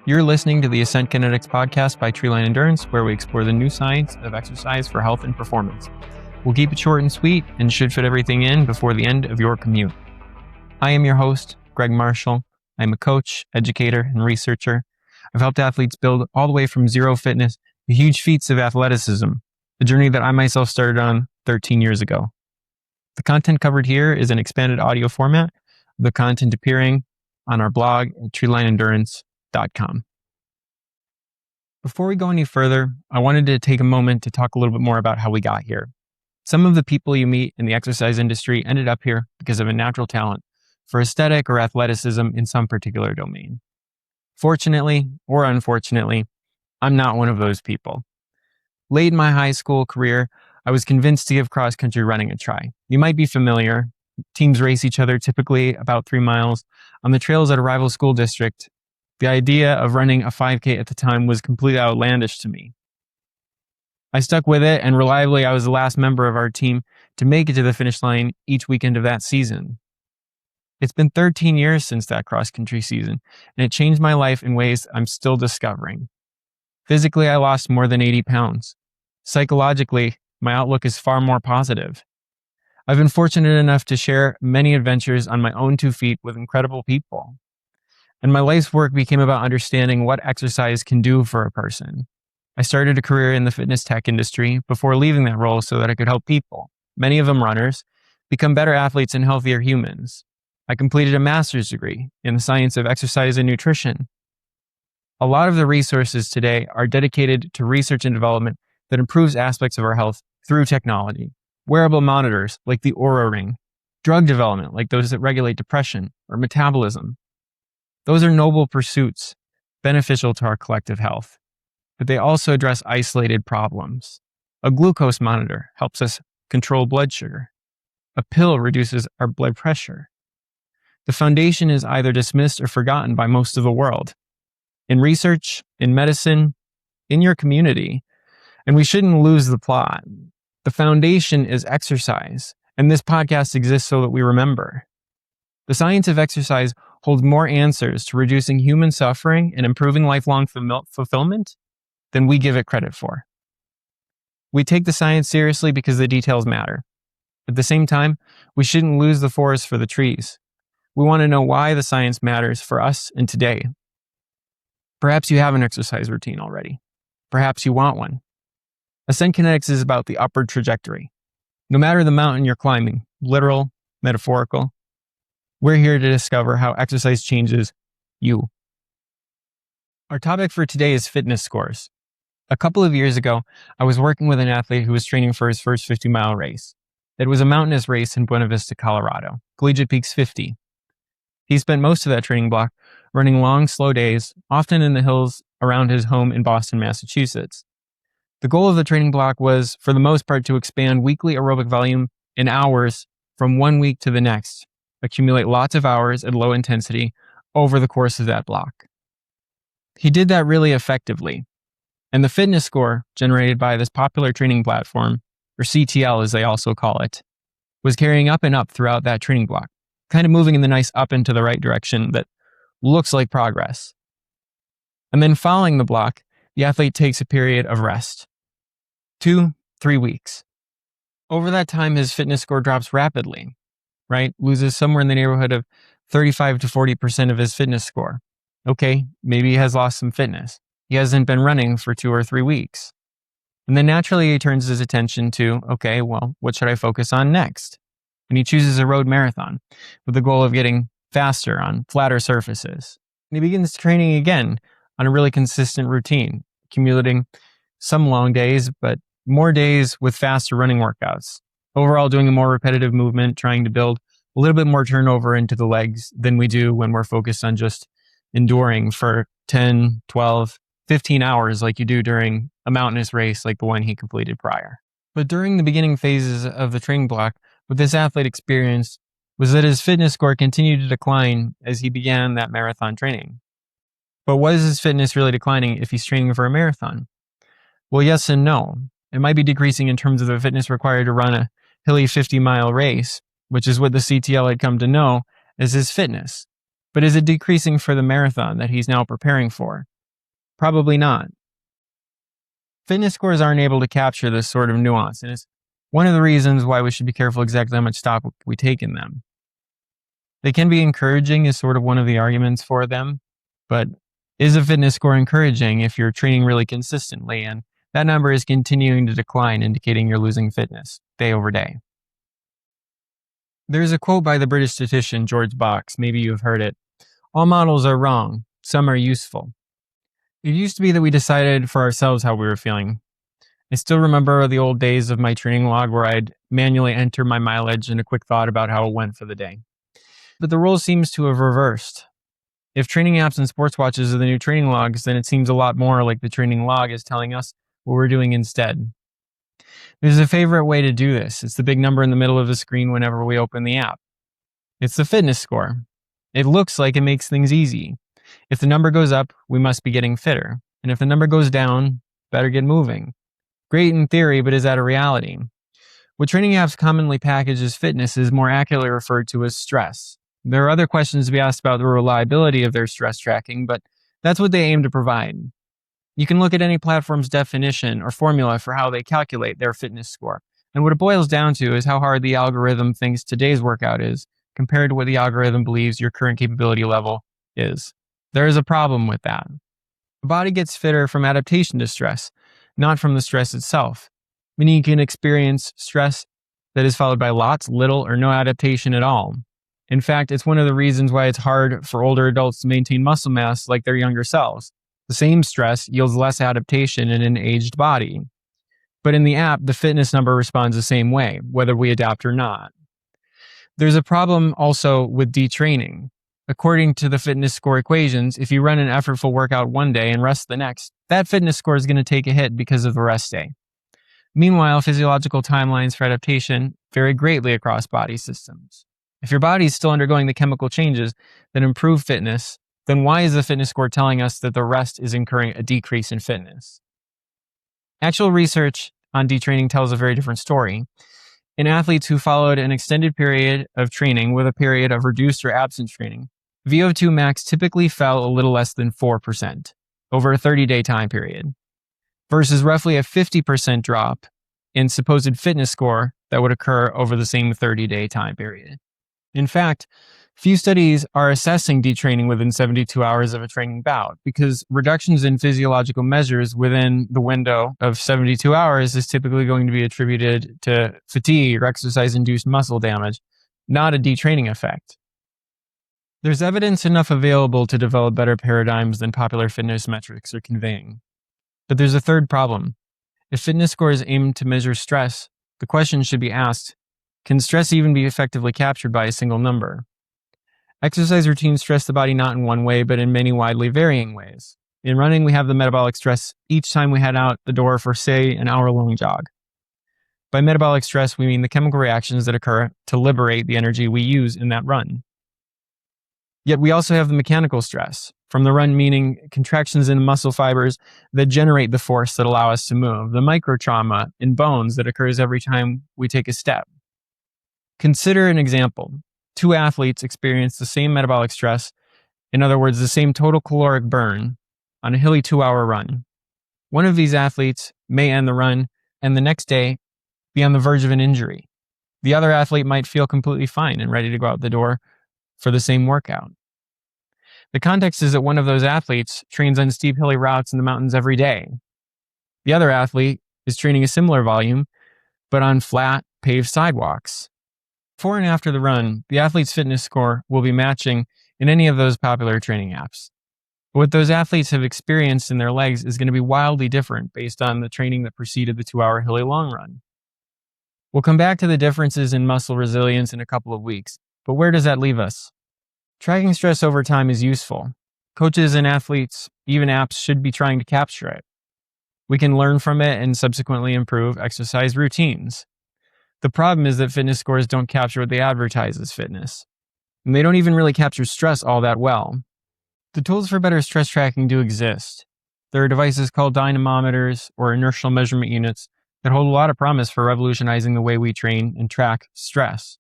You're listening to the Ascent Kinetics Podcast by Treeline Endurance, where we explore the new science of exercise for health and performance. We'll keep it short and sweet and should fit everything in before the end of your commute. I am your host, Greg Marshall. I'm a coach, educator, and researcher. I've helped athletes build all the way from zero fitness to huge feats of athleticism, a journey that I myself started on 13 years ago. The content covered here is an expanded audio format, the content appearing on our blog at treelineendurance.com. Before we go any further, I wanted to take a moment to talk a little bit more about how we got here. Some of the people you meet in the exercise industry ended up here because of a natural talent for aesthetic or athleticism in some particular domain. Fortunately or unfortunately, I'm not one of those people. Late in my high school career, I was convinced to give cross-country running a try. You might be familiar. Teams race each other typically about 3 miles on the trails at a rival school district. The idea of running a 5K at the time was completely outlandish to me. I stuck with it, and reliably I was the last member of our team to make it to the finish line each weekend of that season. It's been 13 years since that cross-country season, and it changed my life in ways I'm still discovering. Physically, I lost more than 80 pounds. Psychologically, my outlook is far more positive. I've been fortunate enough to share many adventures on my own 2 feet with incredible people. And my life's work became about understanding what exercise can do for a person. I started a career in the fitness tech industry before leaving that role so that I could help people, many of them runners, become better athletes and healthier humans. I completed a master's degree in the science of exercise and nutrition. A lot of the resources today are dedicated to research and development that improves aspects of our health through technology. Wearable monitors like the Oura Ring, drug development like those that regulate depression or metabolism. Those are noble pursuits, beneficial to our collective health, but they also address isolated problems. A glucose monitor helps us control blood sugar. A pill reduces our blood pressure. The foundation is either dismissed or forgotten by most of the world. In research, in medicine, in your community, and we shouldn't lose the plot. The foundation is exercise, and this podcast exists so that we remember. The science of exercise holds more answers to reducing human suffering and improving lifelong fulfillment than we give it credit for. We take the science seriously because the details matter. At the same time, we shouldn't lose the forest for the trees. We want to know why the science matters for us and today. Perhaps you have an exercise routine already. Perhaps you want one. Ascent Kinetics is about the upward trajectory. No matter the mountain you're climbing, literal, metaphorical, we're here to discover how exercise changes you. Our topic for today is fitness scores. A couple of years ago, I was working with an athlete who was training for his first 50-mile race. It was a mountainous race in Buena Vista, Colorado, Collegiate Peaks 50. He spent most of that training block running long, slow days, often in the hills around his home in Boston, Massachusetts. The goal of the training block was, for the most part, to expand weekly aerobic volume in hours from 1 week to the next, accumulate lots of hours at low intensity over the course of that block. He did that really effectively, and the fitness score generated by this popular training platform, or CTL as they also call it, was carrying up and up throughout that training block, kind of moving in the nice up and to the right direction that looks like progress. And then following the block, the athlete takes a period of rest. 2-3 weeks. Over that time, his fitness score drops rapidly, right? Loses somewhere in the neighborhood of 35 to 40% of his fitness score. Okay, maybe he has lost some fitness. He hasn't been running for 2 or 3 weeks. And then naturally he turns his attention to, okay, well, what should I focus on next? And he chooses a road marathon with the goal of getting faster on flatter surfaces. And he begins training again on a really consistent routine, accumulating some long days, but more days with faster running workouts. Overall, doing a more repetitive movement, trying to build a little bit more turnover into the legs than we do when we're focused on just enduring for 10, 12, 15 hours like you do during a mountainous race like the one he completed prior. But during the beginning phases of the training block, what this athlete experienced was that his fitness score continued to decline as he began that marathon training. But was his fitness really declining if he's training for a marathon? Well, yes and no. It might be decreasing in terms of the fitness required to run a hilly 50-mile race, which is what the CTL had come to know as his fitness. But is it decreasing for the marathon that he's now preparing for? Probably not. Fitness scores aren't able to capture this sort of nuance, and it's one of the reasons why we should be careful exactly how much stock we take in them. They can be encouraging is sort of one of the arguments for them, but is a fitness score encouraging if you're training really consistently and that number is continuing to decline, indicating you're losing fitness day over day? There's a quote by the British statistician George Box, maybe you've heard it. All models are wrong, some are useful. It used to be that we decided for ourselves how we were feeling. I still remember the old days of my training log where I'd manually enter my mileage and a quick thought about how it went for the day. But the role seems to have reversed. If training apps and sports watches are the new training logs, then it seems a lot more like the training log is telling us what we're doing instead. There's a favorite way to do this. It's the big number in the middle of the screen whenever we open the app. It's the fitness score. It looks like it makes things easy. If the number goes up, we must be getting fitter. And if the number goes down, better get moving. Great in theory, but is that a reality? What training apps commonly package as fitness is more accurately referred to as stress. There are other questions to be asked about the reliability of their stress tracking, but that's what they aim to provide. You can look at any platform's definition or formula for how they calculate their fitness score. And what it boils down to is how hard the algorithm thinks today's workout is compared to what the algorithm believes your current capability level is. There is a problem with that. The body gets fitter from adaptation to stress, not from the stress itself. Meaning you can experience stress that is followed by lots, little, or no adaptation at all. In fact, it's one of the reasons why it's hard for older adults to maintain muscle mass like their younger selves. The same stress yields less adaptation in an aged body. But in the app, the fitness number responds the same way, whether we adapt or not. There's a problem also with detraining. According to the fitness score equations, if you run an effortful workout one day and rest the next, that fitness score is going to take a hit because of the rest day. Meanwhile, physiological timelines for adaptation vary greatly across body systems. If your body is still undergoing the chemical changes that improve fitness, then why is the fitness score telling us that the rest is incurring a decrease in fitness? Actual research on detraining tells a very different story. In athletes who followed an extended period of training with a period of reduced or absent training, VO2 max typically fell a little less than 4% over a 30-day time period, versus roughly a 50% drop in supposed fitness score that would occur over the same 30-day time period. In fact, few studies are assessing detraining within 72 hours of a training bout because reductions in physiological measures within the window of 72 hours is typically going to be attributed to fatigue or exercise-induced muscle damage, not a detraining effect. There's evidence enough available to develop better paradigms than popular fitness metrics are conveying. But there's a third problem. If fitness scores aim to measure stress, the question should be asked, can stress even be effectively captured by a single number? Exercise routines stress the body not in one way, but in many widely varying ways. In running, we have the metabolic stress each time we head out the door for, say, an hour-long jog. By metabolic stress, we mean the chemical reactions that occur to liberate the energy we use in that run. Yet we also have the mechanical stress from the run, meaning contractions in muscle fibers that generate the force that allow us to move, the microtrauma in bones that occurs every time we take a step. Consider an example. Two athletes experience the same metabolic stress, in other words, the same total caloric burn, on a hilly 2-hour run. One of these athletes may end the run and the next day be on the verge of an injury. The other athlete might feel completely fine and ready to go out the door for the same workout. The context is that one of those athletes trains on steep hilly routes in the mountains every day. The other athlete is training a similar volume, but on flat, paved sidewalks. Before and after the run, the athlete's fitness score will be matching in any of those popular training apps. But what those athletes have experienced in their legs is going to be wildly different based on the training that preceded the 2-hour hilly long run. We'll come back to the differences in muscle resilience in a couple of weeks, but where does that leave us? Tracking stress over time is useful. Coaches and athletes, even apps, should be trying to capture it. We can learn from it and subsequently improve exercise routines. The problem is that fitness scores don't capture what they advertise as fitness. And they don't even really capture stress all that well. The tools for better stress tracking do exist. There are devices called dynamometers or inertial measurement units that hold a lot of promise for revolutionizing the way we train and track stress.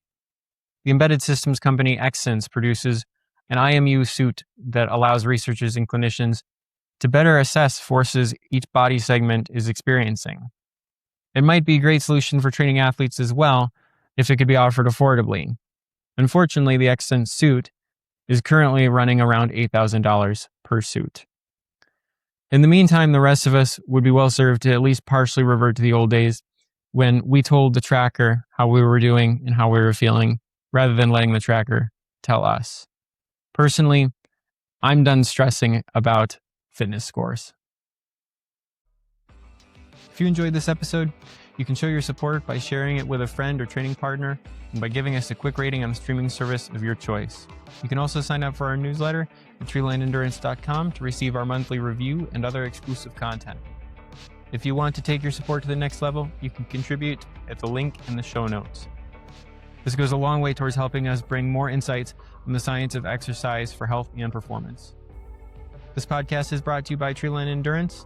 The embedded systems company Ascent produces an IMU suit that allows researchers and clinicians to better assess forces each body segment is experiencing. It might be a great solution for training athletes as well if it could be offered affordably. Unfortunately, the Ascent suit is currently running around $8,000 per suit. In the meantime, the rest of us would be well served to at least partially revert to the old days when we told the tracker how we were doing and how we were feeling, rather than letting the tracker tell us. Personally, I'm done stressing about fitness scores. If you enjoyed this episode, you can show your support by sharing it with a friend or training partner and by giving us a quick rating on the streaming service of your choice. You can also sign up for our newsletter at treelandendurance.com to receive our monthly review and other exclusive content. If you want to take your support to the next level, you can contribute at the link in the show notes. This goes a long way towards helping us bring more insights on the science of exercise for health and performance. This podcast is brought to you by Treeland Endurance.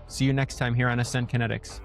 See you next time here on Ascent Kinetics.